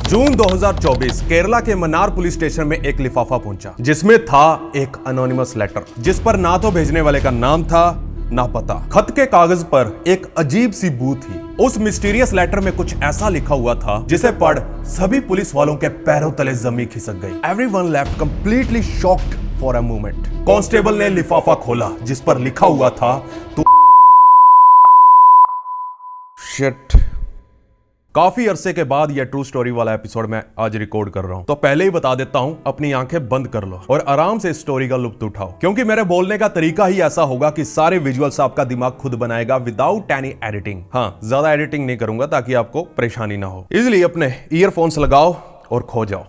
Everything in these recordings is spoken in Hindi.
जून 2024 केरला के मन्नार पुलिस स्टेशन में एक लिफाफा पहुंचा जिसमें था एक अनोनिमस लेटर जिस पर ना तो भेजने वाले का नाम था ना पता। खत के कागज पर एक अजीब सी बू थी। उस मिस्टीरियस लेटर में कुछ ऐसा लिखा हुआ था जिसे पढ़ सभी पुलिस वालों के पैरों तले जमीन खिसक गई। Everyone left completely shocked for a moment. Constable ने लिफाफा खोला जिस पर लिखा हुआ था तू शिट। काफी अरसे के बाद यह ट्रू स्टोरी वाला एपिसोड मैं आज रिकॉर्ड कर रहा हूं, तो पहले ही बता देता हूं, अपनी आंखें बंद कर लो और आराम से इस स्टोरी का लुत्फ उठाओ, क्योंकि मेरे बोलने का तरीका ही ऐसा होगा कि सारे विजुअल्स आपका दिमाग खुद बनाएगा विदाउट एनी एडिटिंग। हाँ, ज्यादा एडिटिंग नहीं करूंगा ताकि आपको परेशानी ना हो। इसलिए अपने ईयरफोन्स लगाओ और खो जाओ।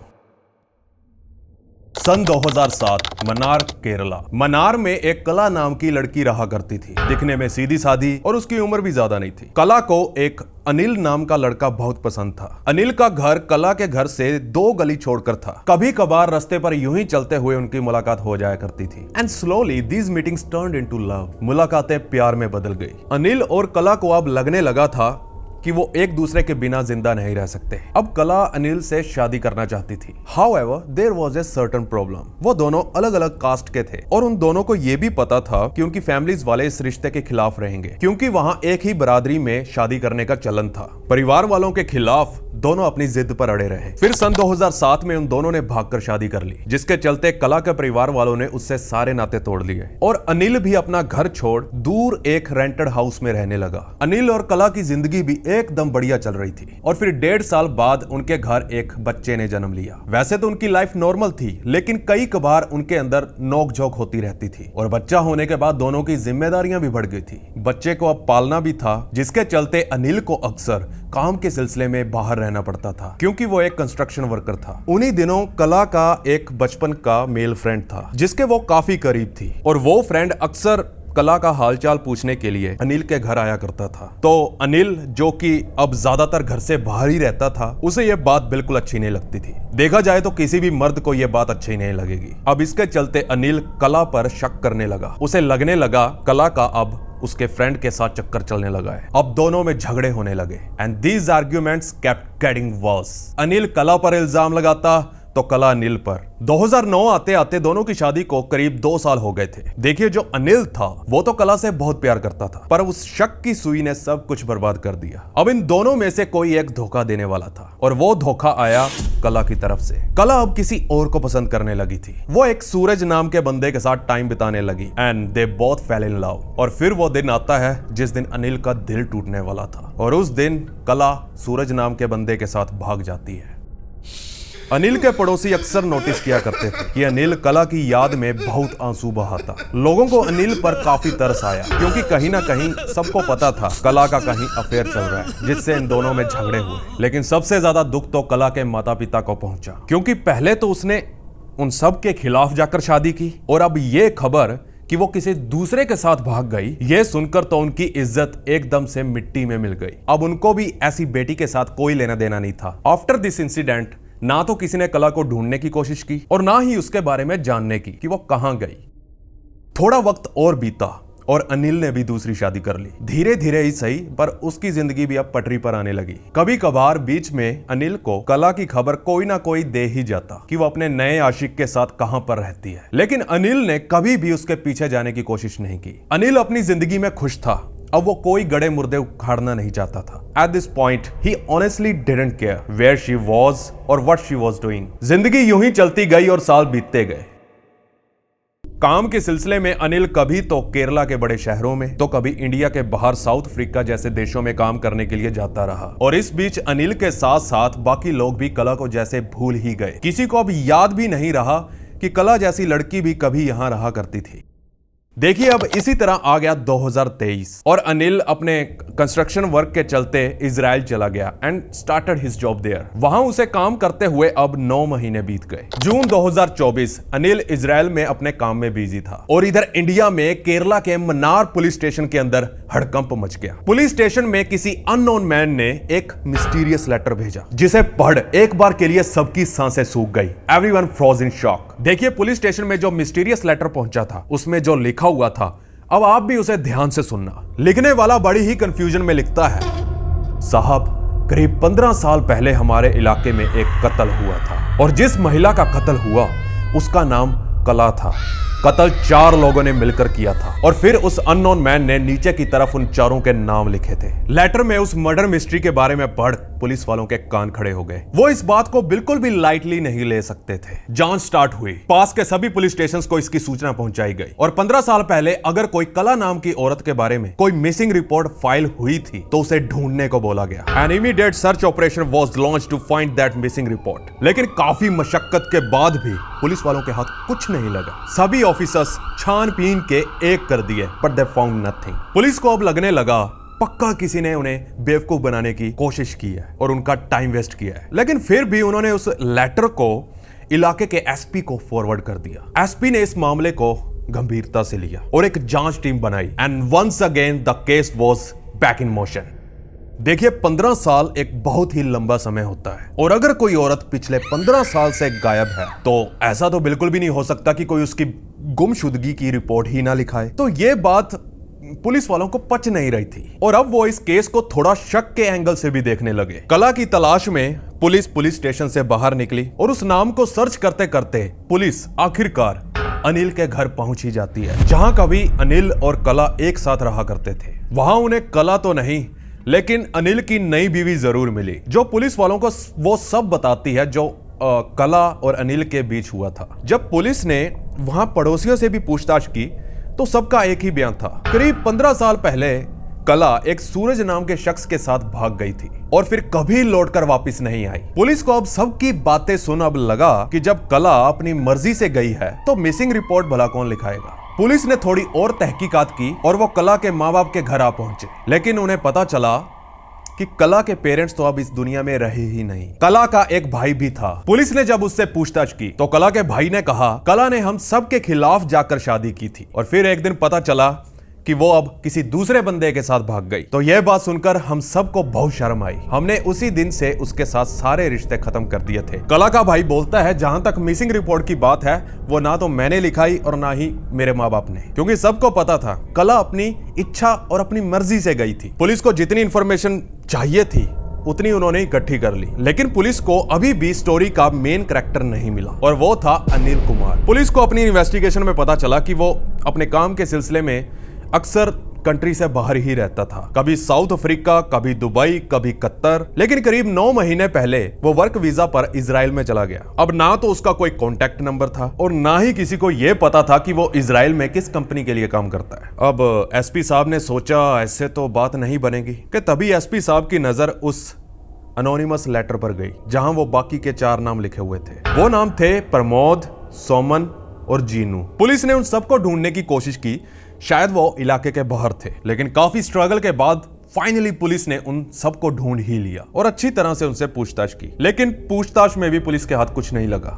सन 2007 मन्नार केरला। मन्नार में एक कला नाम की लड़की रहा करती थी। दिखने में सीधी सादी और उसकी उम्र भी ज्यादा नहीं थी। कला को एक अनिल नाम का लड़का बहुत पसंद था। अनिल का घर कला के घर से 2 गली छोड़कर था। कभी कभार रास्ते पर यूं ही चलते हुए उनकी मुलाकात हो जाया करती थी। And slowly these meetings turned into love. मुलाकातें प्यार में बदल गई। अनिल और कला को अब लगने लगा था कि वो एक दूसरे के बिना जिंदा नहीं रह सकते। अब कला अनिल से शादी करना चाहती थी। However, there was a certain problem. वो दोनों अलग अलग कास्ट के थे और उन दोनों को ये भी पता था कि उनकी फैमिलीज वाले इस रिश्ते के खिलाफ रहेंगे, क्योंकि वहां एक ही बरादरी में शादी करने का चलन था। परिवार वालों के खिलाफ दोनों अपनी जिद पर अड़े रहे। फिर सन 2007 में उन दोनों ने भागकर शादी कर ली, जिसके चलते कला के परिवार वालों ने उससे सारे नाते तोड़ लिए और अनिल भी अपना घर छोड़ दूर एक रेंटेड हाउस में रहने लगा। अनिल और कला की जिंदगी भी एकदम बढ़िया चल रही थी और फिर 1.5 साल बाद उनके घर एक बच्चे ने जन्म लिया। वैसे तो उनकी लाइफ नॉर्मल थी, लेकिन कई कबार उनके अंदर नोक-झोंक होती रहती थी और बच्चा होने के बाद दोनों की जिम्मेदारियां भी बढ़ गई थी। बच्चे को अब पालना भी था, जिसके चलते अनिल को अक्सर काम के सिलसिले में बाहर रहना पड़ता था, क्योंकि वो एक कंस्ट्रक्शन वर्कर था। उन्हीं दिनों कला का एक बचपन का मेल फ्रेंड था जिसके वो काफी करीब थी और वो फ्रेंड अक्सर कला का हालचाल पूछने के लिए अनिल के घर आया करता था। तो अनिल, जो कि अब ज्यादातर घर से बाहर ही रहता था, उसे यह बात बिल्कुल अच्छी नहीं लगती थी। देखा जाए तो किसी भी मर्द को यह बात अच्छी नहीं लगेगी। अब इसके चलते अनिल कला पर शक करने लगा। उसे लगने लगा कला का अब उसके फ्रेंड के साथ चक्कर चलने लगा है। अब दोनों में झगड़े होने लगे and these arguments kept getting worse. Anil कला पर इल्जाम लगाता तो कला अनिल पर। 2009 आते आते दोनों की शादी को करीब 2 साल हो गए थे। देखिए, जो अनिल था वो तो कला से बहुत प्यार करता था, पर उस शक की सुई ने सब कुछ बर्बाद कर दिया। अब इन दोनों में से कोई एक धोखा देने वाला था और वो धोखा आया कला की तरफ से। कला अब किसी और को पसंद करने लगी थी। वो एक सूरज नाम के बंदे के साथ टाइम बिताने लगी and they both fail in love. और फिर वो दिन आता है जिस दिन अनिल का दिल टूटने वाला था और उस दिन कला सूरज नाम के बंदे के साथ भाग जाती है। अनिल के पड़ोसी अक्सर नोटिस किया करते थे कि अनिल कला की याद में बहुत आंसू बहाता। लोगों को अनिल पर काफी तरस आया, क्योंकि कहीं ना कहीं सबको पता था कला का कहीं अफेयर चल रहा है, जिससे इन दोनों में झगड़े हुए। लेकिन सबसे ज्यादा दुख तो कला के माता पिता को पहुंचा, क्योंकि पहले तो उसने उन सब के खिलाफ जाकर शादी की और अब ये खबर कि वो किसी दूसरे के साथ भाग गई, ये सुनकर तो उनकी इज्जत एकदम से मिट्टी में मिल गई। अब उनको भी ऐसी बेटी के साथ कोई लेना देना नहीं था। आफ्टर दिस इंसिडेंट ना तो किसी ने कला को ढूंढने की कोशिश की और ना ही उसके बारे में जानने की कि वो कहां गई। थोड़ा वक्त और बीता और अनिल ने भी दूसरी शादी कर ली। धीरे धीरे ही सही, पर उसकी जिंदगी भी अब पटरी पर आने लगी। कभी कभार बीच में अनिल को कला की खबर कोई ना कोई दे ही जाता कि वो अपने नए आशिक के साथ कहां पर रहती है, लेकिन अनिल ने कभी भी उसके पीछे जाने की कोशिश नहीं की। अनिल अपनी जिंदगी में खुश था। अब वो कोई गड़े मुर्दे उखाड़ना नहीं चाहता था। At this point, he honestly didn't care where she was or what she was doing. जिंदगी यूं ही चलती गई और साल बीतते गए। काम के सिलसिले में अनिल कभी तो केरला के बड़े शहरों में तो कभी इंडिया के बाहर साउथ अफ्रीका जैसे देशों में काम करने के लिए जाता रहा। और इस बीच अनिल के साथ साथ बाकी लोग भी कला को जैसे भूल ही गए। किसी को अब याद भी नहीं रहा कि कला जैसी लड़की भी कभी यहां रहा करती थी। देखिए, अब इसी तरह आ गया 2023 और अनिल अपने कंस्ट्रक्शन वर्क के चलते इजराइल चला गया and started his job there. वहां उसे काम करते हुए अब 9 महीने बीत गए। जून 2024 अनिल इजराइल में अपने काम में बिजी था और इधर इंडिया में केरला के मन्नार पुलिस स्टेशन के अंदर हड़कंप मच गया। पुलिस स्टेशन में किसी अननोन मैन ने एक मिस्टीरियस लेटर भेजा, जिसे पढ़ एक बार के लिए सबकी सांसें सूख गई। Everyone froze in shock. देखिए, पुलिस स्टेशन में जो मिस्टीरियस लेटर पहुंचा था उसमें जो लिखा हुआ था, अब आप भी उसे ध्यान से सुनना। लिखने वाला बड़ी ही कंफ्यूजन में लिखता है, साहब करीब 15 साल पहले हमारे इलाके में एक कत्ल हुआ था और जिस महिला का कत्ल हुआ उसका नाम कला था। कत्ल 4 लोगों ने मिलकर किया था और फिर उस अननोन मैन ने नीचे की तरफ उन चारों के नाम लिखे थे। लेटर में उस मर्डर मिस्ट्री के बारे में पढ़ पुलिस वालों के कान खड़े हो गए। वो इस बात को बिल्कुल भी लाइटली नहीं ले सकते थे। जांच स्टार्ट हुई, पास के सभी पुलिस स्टेशंस को इसकी सूचना पहुंचाई गई और 15 साल पहले अगर कोई कला नाम की औरत के बारे में कोई मिसिंग रिपोर्ट फाइल हुई थी तो उसे ढूंढने को बोला गया। An immediate search operation was launched to find that missing report. लेकिन काफी मशक्कत के बाद भी पुलिस वालों के हाथ कुछ नहीं लगा। सभी ऑफिसर्स छानबीन के एक कर दिए but they found nothing. Police को अब लगने लगा पक्का किसी ने उन्हें बेवकूफ बनाने की कोशिश की है और उनका टाइम वेस्ट किया है। लेकिन फिर भी उन्होंने उस लेटर को इलाके के एसपी को फॉरवर्ड कर दिया। एसपी ने इस मामले को गंभीरता से लिया और एक जांच टीम बनाई and once again the case was back in motion. देखिए 15 साल एक बहुत ही लंबा समय होता है और अगर कोई औरत पिछले 15 साल से गायब है तो ऐसा तो बिल्कुल भी नहीं हो सकता कि कोई उसकी गुमशुदगी की रिपोर्ट ही ना लिखाए। तो ये बात पुलिस वालों को पच नहीं रही थी और अब वो इस केस को थोड़ा शक के एंगल से भी देखने लगे। कला की तलाश में पुलिस स्टेशन से बाहर निकली और उस नाम को सर्च करते करते पुलिस आखिरकार अनिल के घर पहुंच ही जाती है, जहां कभी अनिल और कला एक साथ रहा करते थे। वहां उन्हें कला तो नहीं लेकिन अनिल की नई बीवी जरूर मिली, जो पुलिस वालों को वो सब बताती है जो कला और अनिल के बीच हुआ था। जब पुलिस ने वहां पड़ोसियों से भी पूछताछ की तो सबका एक ही बयान था। करीब 15 साल पहले कला एक सूरज नाम के शख्स के साथ भाग गई थी और फिर कभी लौटकर वापस नहीं आई। पुलिस को अब सबकी बातें सुन अब लगा कि जब कला अपनी मर्जी से गई है तो मिसिंग रिपोर्ट भला कौन लिखाएगा। पुलिस ने थोड़ी और तहकीकात की और वो कला के माँ बाप के घर आ पहुंचे, लेकिन उन्हें पता चला कि कला के पेरेंट्स तो अब इस दुनिया में रहे ही नहीं। कला का एक भाई भी था। पुलिस ने जब उससे पूछताछ की तो कला के भाई ने कहा कला ने हम सब के खिलाफ जाकर शादी की थी और फिर एक दिन पता चला कि वो अब किसी दूसरे बंदे के साथ भाग गई। तो यह बात सुनकर हम सबको बहुत शर्म आई। हमने उसी दिन से उसके साथ सारे रिश्ते खत्म कर दिए थे। कला का भाई बोलता है जहां तक मिसिंग रिपोर्ट की बात है वो ना तो मैंने लिखाई और ना ही मेरे माँ बाप ने, क्योंकि सबको पता था कला अपनी इच्छा और अपनी मर्जी से गई थी। पुलिस को जितनी इंफॉर्मेशन चाहिए थी उतनी उन्होंने इकट्ठी कर ली, लेकिन पुलिस को अभी भी स्टोरी का मेन कैरेक्टर नहीं मिला और वो था अनिल कुमार। पुलिस को अपनी इन्वेस्टिगेशन में पता चला कि वो अपने काम के सिलसिले में अक्सर कंट्री से बाहर ही रहता था, कभी साउथ अफ्रीका, कभी दुबई, कभी कतर। लेकिन करीब 9 महीने पहले वो वर्क वीजा पर इजराइल में चला गया। अब ना तो उसका कोई कॉन्टैक्ट नंबर था और ना ही किसी को यह पता था कि वो इजराइल में किस कंपनी के लिए काम करता है। अब एसपी साहब ने सोचा ऐसे तो बात नहीं बनेगी कि तभी एसपी साहब की नजर उस अनोनिमस लेटर पर गई जहां वो बाकी के 4 नाम लिखे हुए थे। वो नाम थे प्रमोद, सोमन और जीनू। पुलिस ने उन सबको ढूंढने की कोशिश की, शायद वो इलाके के बाहर थे, लेकिन काफी स्ट्रगल के बाद फाइनली पुलिस ने उन सबको ढूंढ ही लिया और अच्छी तरह से उनसे पूछताछ की। लेकिन पूछताछ में भी पुलिस के हाथ कुछ नहीं लगा।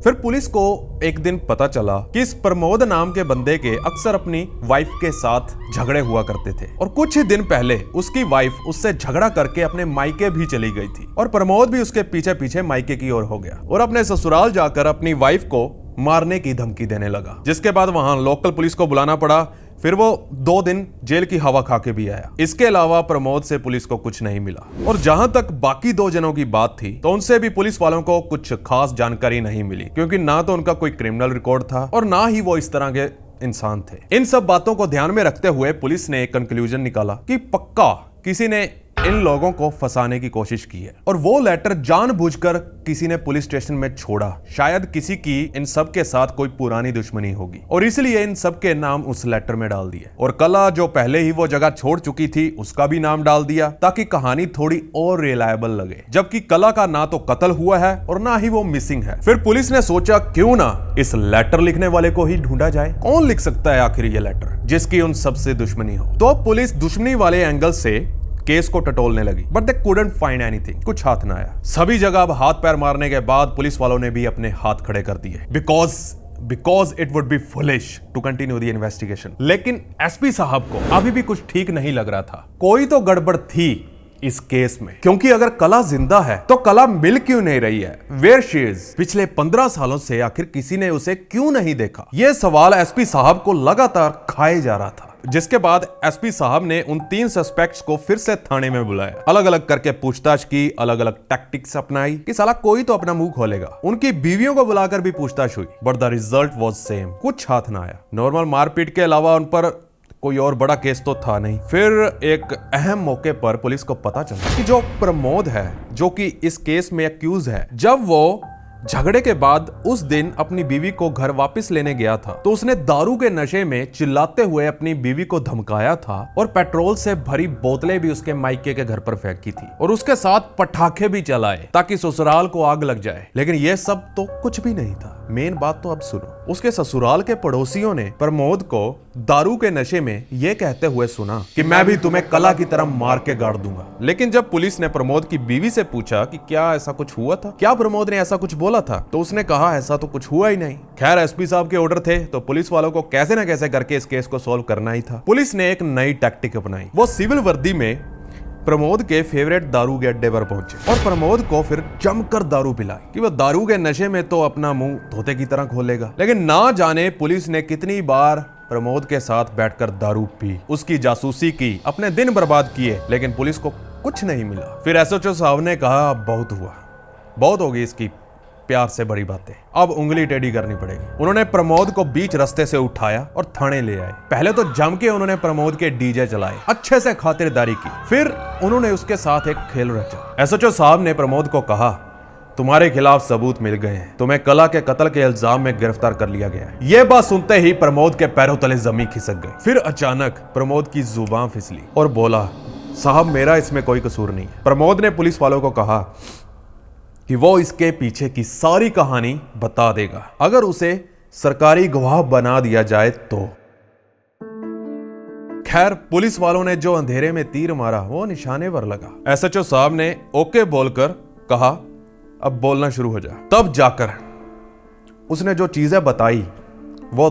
फिर पुलिस को एक दिन पता चला कि इस प्रमोद नाम के बंदे के अक्सर अपनी वाइफ के साथ झगड़े हुआ करते थे और कुछ ही दिन पहले उसकी वाइफ उससे झगड़ा करके अपने मायके भी चली गई थी और प्रमोद भी उसके पीछे पीछे मायके की ओर हो गया और अपने ससुराल जाकर अपनी वाइफ को मारने की धमकी देने लगा, जिसके बाद वहां लोकल पुलिस को बुलाना पड़ा। फिर वो 2 दिन जेल की हवा खा के भी आया। इसके अलावा प्रमोद से पुलिस को कुछ नहीं मिला और जहां तक बाकी 2 जनों की बात थी तो उनसे भी पुलिस वालों को कुछ खास जानकारी नहीं मिली, क्योंकि ना तो उनका कोई क्रिमिनल रिकॉर्ड था और ना ही वो इस तरह के इंसान थे। इन सब बातों को ध्यान में रखते हुए पुलिस ने एक कंक्लूजन निकाला कि पक्का किसी ने इन लोगों को फंसाने की कोशिश की है और वो लेटर जानबूझकर किसी ने पुलिस स्टेशन में छोड़ा। शायद किसी की इन सब के साथ कोई पुरानी दुश्मनी होगी और इसलिए इन सब के नाम उस लेटर में डाल दिए और कला जो पहले ही वो जगह छोड़ चुकी थी उसका भी नाम डाल दिया ताकि कहानी थोड़ी और रिलायबल लगे। जबकि कला का ना तो कत्ल हुआ है और ना ही वो मिसिंग है। फिर पुलिस ने सोचा क्यों ना इस लेटर लिखने वाले को ही ढूंढा जाए। कौन लिख सकता है आखिर ये लेटर जिसकी उन सबसे दुश्मनी हो। तो पुलिस दुश्मनी वाले एंगल से केस को टटोलने लगी, but they couldn't find anything. कुछ हाथ ना आया। सभी जगह अब हाथ पैर मारने के बाद पुलिस वालों ने भी अपने हाथ खड़े कर दिए because it would be foolish to continue the investigation. लेकिन एसपी साहब को अभी भी कुछ ठीक नहीं लग रहा था। कोई तो गड़बड़ थी इस केस में, क्योंकि अगर कला जिंदा है तो कला मिल क्यों नहीं रही है? Where she is? पिछले 15 सालों से आखिर किसी ने उसे क्यों नहीं देखा? यह सवाल एसपी साहब को लगातार खाए जा रहा था, जिसके बाद एसपी साहब ने उन 3 सस्पेक्ट्स को फिर से थाने में बुलाया, अलग अलग करके पूछताछ की, अलग अलग टैक्टिक्स अपनाई कि साला कोई तो अपना मुंह खोलेगा। उनकी बीवियों को बुलाकर भी पूछताछ हुई, but the result was same, कुछ हाथ ना आया। नॉर्मल मारपीट के अलावा उन पर कोई और बड़ा केस तो था नहीं। फिर एक अहम मौके पर पुलिस को पता चला कि जो प्रमोद है, जो कि इस केस में एक्यूज है, जब वो झगड़े के बाद उस दिन अपनी बीवी को घर वापस लेने गया था तो उसने दारू के नशे में चिल्लाते हुए अपनी बीवी को धमकाया था और पेट्रोल से भरी बोतलें भी उसके मायके के घर पर फेंकी थी और उसके साथ पटाखे भी चलाए ताकि ससुराल को आग लग जाए। लेकिन यह सब तो कुछ भी नहीं था। मेन बात तो अब सुनो। उसके ससुराल के पड़ोसियों ने प्रमोद को दारू के नशे में यह कहते हुए सुना कि मैं भी तुम्हें कला की तरह मार के गाड़ दूंगा। लेकिन जब पुलिस ने प्रमोद की बीवी से पूछा कि क्या ऐसा कुछ हुआ था, क्या प्रमोद ने ऐसा कुछ बोला था, तो उसने कहा ऐसा तो कुछ हुआ ही नहीं। खैर एसपी साहब के ऑर्डर थे तो पुलिस वालों को कैसे न कैसे करके इस केस को सॉल्व करना ही था। पुलिस ने एक नई टैक्टिक अपनाई। वो सिविल वर्दी में प्रमोद के फेवरेट दारू के अड्डे पर पहुंचे और प्रमोद को फिर जमकर दारू पिलाई कि वह दारू के नशे में तो अपना मुंह धोते की तरह खोलेगा। लेकिन ना जाने पुलिस ने कितनी बार प्रमोद के साथ बैठकर दारू पी, उसकी जासूसी की, अपने दिन बर्बाद किए, लेकिन पुलिस को कुछ नहीं मिला। फिर एसएचओ साहब ने कहा अब बहुत हुआ, बहुत होगी इसकी प्यार से बड़ी बातें, अब उंगली टेढ़ी करनी पड़ेगी। उन्होंने प्रमोद को बीच रास्ते से उठाया और थाने ले आए। पहले तो जम के उन्होंने प्रमोद के डीजे चलाए, अच्छे से खातिरदारी की। फिर उन्होंने उसके साथ एक खेल रचा। एसएचओ साहब ने प्रमोद को कहा तुम्हारे खिलाफ सबूत मिल गए हैं, तुम्हें कला के कत्ल के इल्जाम में गिरफ्तार कर लिया गया है। यह बात सुनते ही प्रमोद के पैरों तले जमीन खिसक गई। फिर अचानक प्रमोद की जुबान फिसली और बोला साहब मेरा इसमें कोई कसूर नहीं है। प्रमोद ने पुलिस वालों को कहा कि वो इसके पीछे की सारी कहानी बता देगा अगर उसे सरकारी गवाह बना दिया जाए तो। खैर पुलिस वालों ने जो अंधेरे में तीर मारा वो निशाने पर लगा। एसएचओ साहब ने ओके बोलकर कहा अब बोलना शुरू हो जा। तब जाकर उसने जो चीजें बताई वो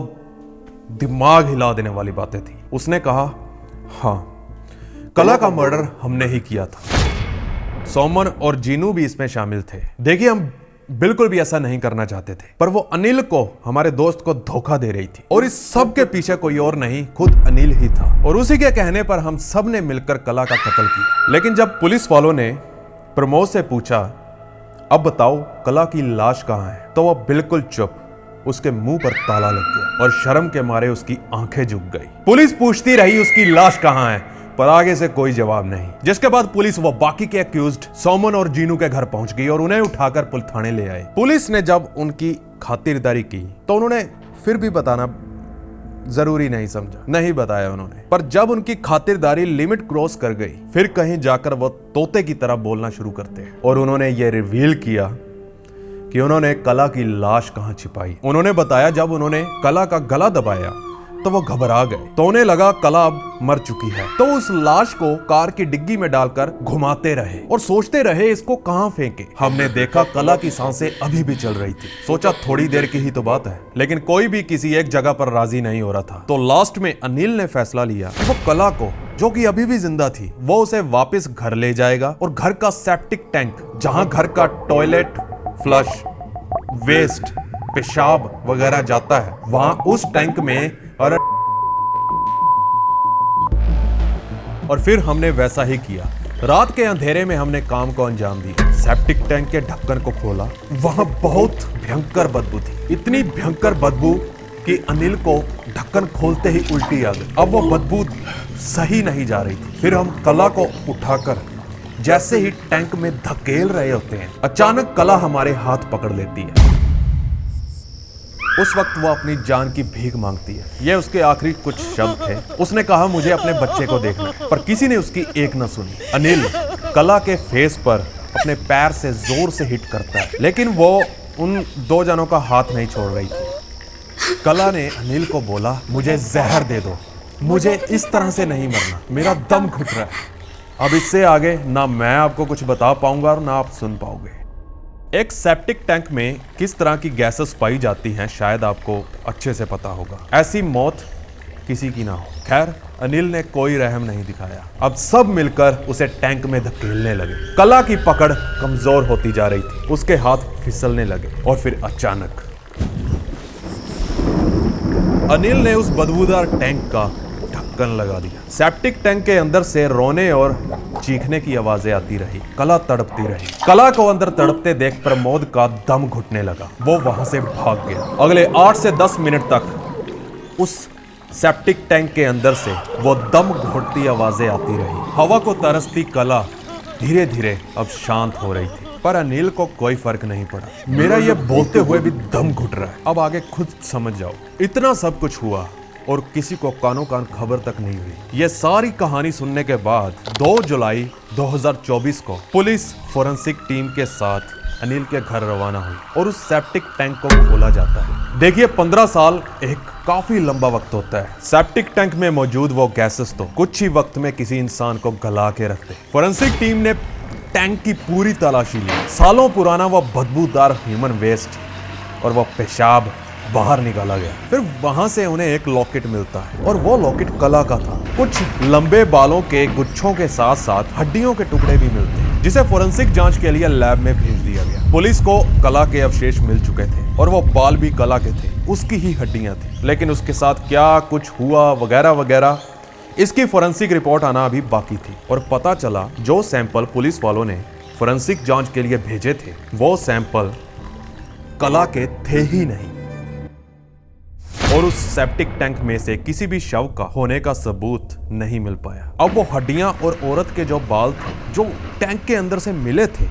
दिमाग हिला देने वाली बातें थी। उसने कहा हाँ कला का मर्डर हमने ही किया था, सोमन और जीनू भी इसमें शामिल थे। देखिए हम बिल्कुल भी ऐसा नहीं करना चाहते थे, पर वो अनिल को, हमारे दोस्त को धोखा दे रही थी और इस सब के पीछे कोई और नहीं खुद अनिल ही था और उसी के कहने पर हम सब ने मिलकर कला का कत्ल किया। लेकिन जब पुलिस वालों ने प्रमोद से पूछा अब बताओ कला की लाश कहाँ है, तो वह बिल्कुल चुप, उसके मुंह पर ताला लग गया और शर्म के मारे उसकी आंखें झुक गई। पुलिस पूछती रही उसकी लाश कहाँ है, पर आगे से कोई जवाब नहीं। जिसके बाद पुलिस वो बाकी के एक्यूज्ड सोमन और जीनू के घर पहुंच गई और उन्हें उठाकर पुलिस थाने ले आए। पुलिस ने जब उनकी खातिरदारी की तो उन्होंने फिर भी बताना जरूरी नहीं समझा, नहीं बताया उन्होंने। पर जब उनकी खातिरदारी लिमिट क्रॉस कर गई फिर कहीं जाकर वो तोते की तरह बोलना शुरू करते हैं और उन्होंने ये रिवील किया कि उन्होंने कला की लाश कहां छिपाई। उन्होंने बताया जब उन्होंने कला का गला दबाया तो वो घबरा गए, तो उन्हें लगा कला अब मर चुकी है, तो उस लाश को कार की डिग्गी में डालकर घुमाते रहे और सोचते रहे इसको कहां फेंके। हमने देखा कला की सांसें अभी भी चल रही थी। सोचा थोड़ी देर की ही तो बात है, लेकिन कोई भी किसी एक जगह पर राजी नहीं हो रहा था। तो लास्ट में अनिल ने फैसला लिया कि वो कला को, जो कि अभी भी जिंदा थी, वो उसे वापस घर ले जाएगा और घर का सेप्टिक टैंक, जहां घर का टॉयलेट, फ्लश, वेस्ट, पेशाब वगैरह जाता है, वहां उस टैंक में और फिर हमने वैसा ही किया। रात के अंधेरे में हमने काम को अंजाम दिया। सेप्टिक टैंक के ढक्कन को खोला, वहां बहुत भयंकर बदबू थी, इतनी भयंकर बदबू कि अनिल को ढक्कन खोलते ही उल्टी आ गई। अब वो बदबू सही नहीं जा रही थी। फिर हम कला को उठाकर जैसे ही टैंक में धकेल रहे होते हैं, अचानक कला हमारे हाथ पकड़ लेती है। उस वक्त वो अपनी जान की भीख मांगती है। ये उसके आखिरी कुछ शब्द थे। उसने कहा मुझे अपने बच्चे को देखना, पर किसी ने उसकी एक न सुनी। अनिल कला के फेस पर अपने पैर से जोर से हिट करता है, लेकिन वो उन दो जनों का हाथ नहीं छोड़ रही थी। कला ने अनिल को बोला मुझे जहर दे दो, मुझे इस तरह से नहीं मरना, मेरा दम घुट रहा है। अब इससे आगे ना मैं आपको कुछ बता पाऊंगा और ना आप सुन पाओगे। एक सेप्टिक टैंक में किस तरह की गैसेस पाई जाती हैं शायद आपको अच्छे से पता होगा। ऐसी मौत किसी की ना हो। खैर, अनिल ने कोई रहम नहीं दिखाया। अब सब मिलकर उसे टैंक में धकेलने लगे। कला की पकड़ कमजोर होती जा रही थी, उसके हाथ फिसलने लगे और फिर अचानक अनिल ने उस बदबूदार टैंक का ढक्कन लगा दिया। सेप्टिक टैंक के अंदर से रोने और चीखने की आवाजें आती रही। कला तड़पती रही। कला को अंदर तड़पते देख प्रमोद का दम घुटने लगा। वो वहां से भाग गया। अगले 8 से 10 मिनट तक उस सेप्टिक टैंक के अंदर से वो दम घुटती आवाजें आती रही। हवा को तरसती कला धीरे धीरे अब शांत हो रही थी, पर अनिल को कोई फर्क नहीं पड़ा। मेरा ये बोलते हुए भी दम घुट रहा है, अब आगे खुद समझ जाओ। इतना सब कुछ हुआ और किसी को कानो कान खबर तक नहीं हुई। ये सारी कहानी सुनने के बाद 2 जुलाई 2024 को पुलिस फोरेंसिक टीम के साथ अनिल के घर रवाना हुई और उस सेप्टिक टैंक को खोला जाता है। देखिए, 15 साल एक काफी लंबा वक्त होता है। सेप्टिक टैंक में मौजूद वो गैसेस तो कुछ ही वक्त में किसी इंसान को गला के रखते। फोरेंसिक टीम ने टैंक की पूरी तलाशी ली। सालों पुराना वो बदबूदार ह्यूमन वेस्ट और वो पेशाब बाहर निकाला गया। फिर वहां से उन्हें एक लॉकेट मिलता है और वो लॉकेट कला का था। कुछ लंबे बालों के गुच्छों के साथ साथ हड्डियों के टुकड़े भी मिलते हैं, जिसे फोरेंसिक जांच के लिए लैब में भेज दिया गया। पुलिस को कला के अवशेष मिल चुके थे और वो बाल भी कला के थे, उसकी ही हड्डियां थी। लेकिन उसके साथ क्या कुछ हुआ वगैरह वगैरह, इसकी फोरेंसिक रिपोर्ट आना अभी बाकी थी। और पता चला जो सैंपल पुलिस वालों ने फोरेंसिक जांच के लिए भेजे थे वो सैंपल कला के थे ही नहीं। और उस सेप्टिक टैंक में से किसी भी शव का होने का सबूत नहीं मिल पाया। अब वो हड्डियां और औरत के जो बाल थे जो टैंक के अंदर से मिले थे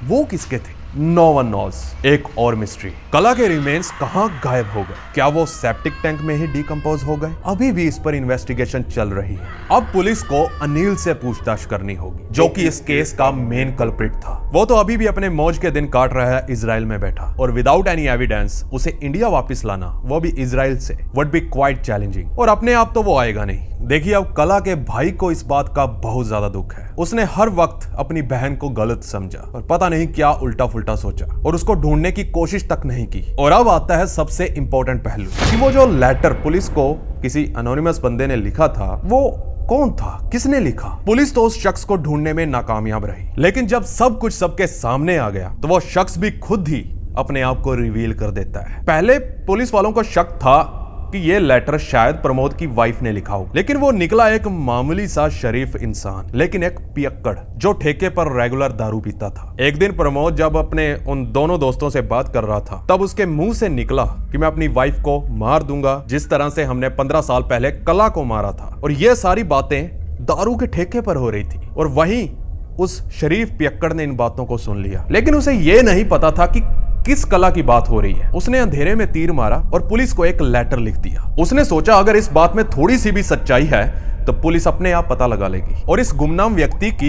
वो किसके थे? No one knows. एक और मिस्ट्री, कला के रिमेन्स कहां गायब हो गए? क्या वो सेप्टिक टैंक में ही डिकम्पोज हो गए? अभी भी इस पर इन्वेस्टिगेशन चल रही है। अब पुलिस को अनिल से पूछताछ करनी होगी, जो कि इस केस का मेन कल्प्रिट था। वो तो अभी भी अपने मौज के दिन काट रहा है इजराइल में बैठा, और विदाउट एनी एविडेंस उसे इंडिया वापस लाना, वो भी इजराइल से, वुड बी क्वाइट चैलेंजिंग। और अपने आप तो वो आएगा नहीं। देखिए, अब कला के भाई को इस बात का बहुत ज्यादा दुख है। उसने हर वक्त अपनी बहन को गलत समझा और पता नहीं क्या उल्टा फुल्टा सोचा और उसको ढूंढने की कोशिश तक नहीं की। और अब आता है सबसे इंपॉर्टेंट पहलू कि वो जो लेटर पुलिस को किसी अनोनिमस बंदे ने लिखा था वो कौन था, किसने लिखा? पुलिस तो उस शख्स को ढूंढने में नाकामयाब रही, लेकिन जब सब कुछ सबके सामने आ गया तो वो शख्स भी खुद ही अपने आप को रिवील कर देता है। पहले पुलिस वालों को शक था कि ये लेटर शायद प्रमोद की वाइफ ने लिखा हो, लेकिन वो निकला एक मामूली सा शरीफ इंसान, लेकिन एक पियक्कड़ जो ठेके पर रेगुलर दारू पीता था। एक दिन प्रमोद जब अपने उन दोनों दोस्तों से बात कर रहा था तब उसके मुंह से निकला कि मैं अपनी वाइफ को मार दूंगा, जिस तरह से हमने 15 साल पहले कला को मारा था। और ये सारी बातें दारू के ठेके पर हो रही थी और वहीं उस शरीफ पियक्कड़ ने इन बातों को सुन लिया, लेकिन उसे ये नहीं पता था कि किस कला की बात हो रही है। उसने अंधेरे में तीर मारा और पुलिस को एक लेटर लिख दिया। उसने सोचा अगर इस बात में थोड़ी सी भी सच्चाई है तो पुलिस अपने आप पता लगा लेगी। और इस गुमनाम व्यक्ति की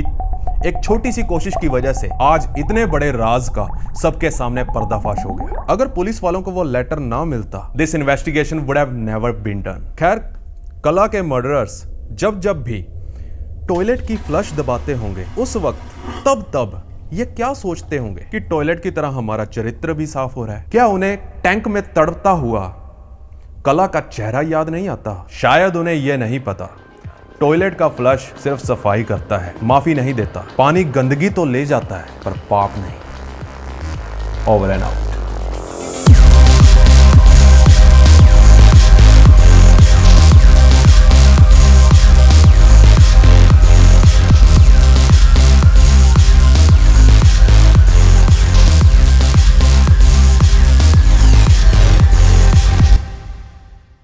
एक छोटी सी कोशिश की वजह से आज इतने बड़े राज का सबके सामने पर्दाफाश हो गया। अगर पुलिस वालों को वो लेटर ना मिलता, this investigation would have never been done. खैर, कला के मर्डरर्स जब भी टॉयलेट की फ्लश दबाते होंगे उस वक्त तब ये क्या सोचते होंगे कि टॉयलेट की तरह हमारा चरित्र भी साफ हो रहा है? क्या उन्हें टैंक में तड़पता हुआ कला का चेहरा याद नहीं आता? शायद उन्हें यह नहीं पता टॉयलेट का फ्लश सिर्फ सफाई करता है, माफी नहीं देता। पानी गंदगी तो ले जाता है पर पाप नहीं। Over and out.